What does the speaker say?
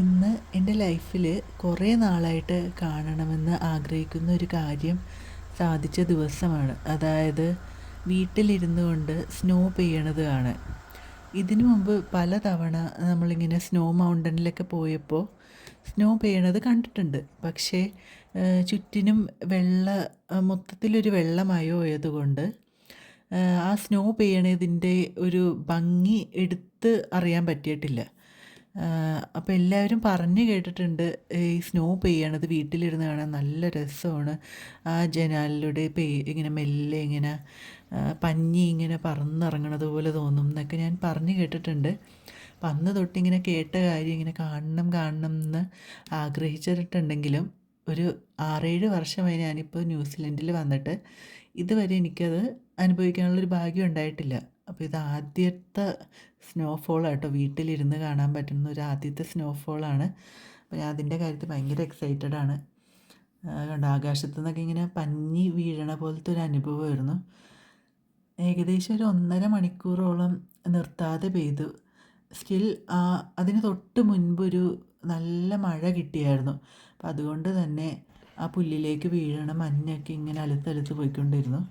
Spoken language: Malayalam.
ഇന്ന് എൻ്റെ ലൈഫിൽ കുറേ നാളായിട്ട് കാണണമെന്ന് ആഗ്രഹിക്കുന്ന ഒരു കാര്യം സാധിച്ച ദിവസമാണ്. അതായത് വീട്ടിലിരുന്നു കൊണ്ട് സ്നോ പെയ്യണത് കാണാൻ. ഇതിനു മുമ്പ് പലതവണ നമ്മളിങ്ങനെ സ്നോ മൗണ്ടനിലൊക്കെ പോയപ്പോൾ സ്നോ പെയ്യണത് കണ്ടിട്ടുണ്ട്. പക്ഷേ ചുറ്റിനും മൊത്തത്തിലൊരു വെള്ളമയോ ആയതുകൊണ്ട് ആ സ്നോ പെയ്യണതിൻ്റെ ഒരു ഭംഗി എടുത്ത് അറിയാൻ പറ്റിയിട്ടില്ല. അപ്പോൾ എല്ലാവരും പറഞ്ഞ് കേട്ടിട്ടുണ്ട് ഈ സ്നോ പെയ്യണത് വീട്ടിലിരുന്ന് കാണാൻ നല്ല രസമാണ്. ആ ജനാലിലൂടെ ഇങ്ങനെ മെല്ലെ ഇങ്ങനെ പഞ്ഞി ഇങ്ങനെ പറന്നിറങ്ങണത് പോലെ തോന്നും എന്നൊക്കെ ഞാൻ പറഞ്ഞ് കേട്ടിട്ടുണ്ട്. അപ്പം അന്ന് തൊട്ടിങ്ങനെ കേട്ട കാര്യം ഇങ്ങനെ കാണണം കാണണം എന്ന് ആഗ്രഹിച്ചിട്ടുണ്ടെങ്കിലും ഒരു 6-7 വർഷമായി ഞാനിപ്പോൾ ന്യൂസിലൻഡിൽ വന്നിട്ട് ഇതുവരെ എനിക്കത് അനുഭവിക്കാനുള്ളൊരു ഭാഗ്യം ഉണ്ടായിട്ടില്ല. അപ്പോൾ ഇത് ആദ്യത്തെ സ്നോഫോളാട്ടോ, വീട്ടിലിരുന്ന് കാണാൻ പറ്റുന്ന ഒരു ആദ്യത്തെ സ്നോഫോളാണ്. അപ്പോൾ ഞാൻ അതിൻ്റെ കാര്യത്തിൽ ഭയങ്കര എക്സൈറ്റഡാണ്. കണ്ടോ, ആകാശത്തു നിന്നൊക്കെ ഇങ്ങനെ പഞ്ഞി വീഴണ പോലത്തെ ഒരു അനുഭവമായിരുന്നു. ഏകദേശം ഒരു 1.5 മണിക്കൂറോളം നിർത്താതെ പെയ്തു. സ്റ്റിൽ അതിന് തൊട്ട് മുൻപൊരു നല്ല മഴ കിട്ടിയായിരുന്നു. അപ്പം അതുകൊണ്ട് തന്നെ ആ പുല്ലിലേക്ക് വീഴണ മഞ്ഞൊക്കെ ഇങ്ങനെ അലുത്തലുത്ത് പോയിക്കൊണ്ടിരുന്നു.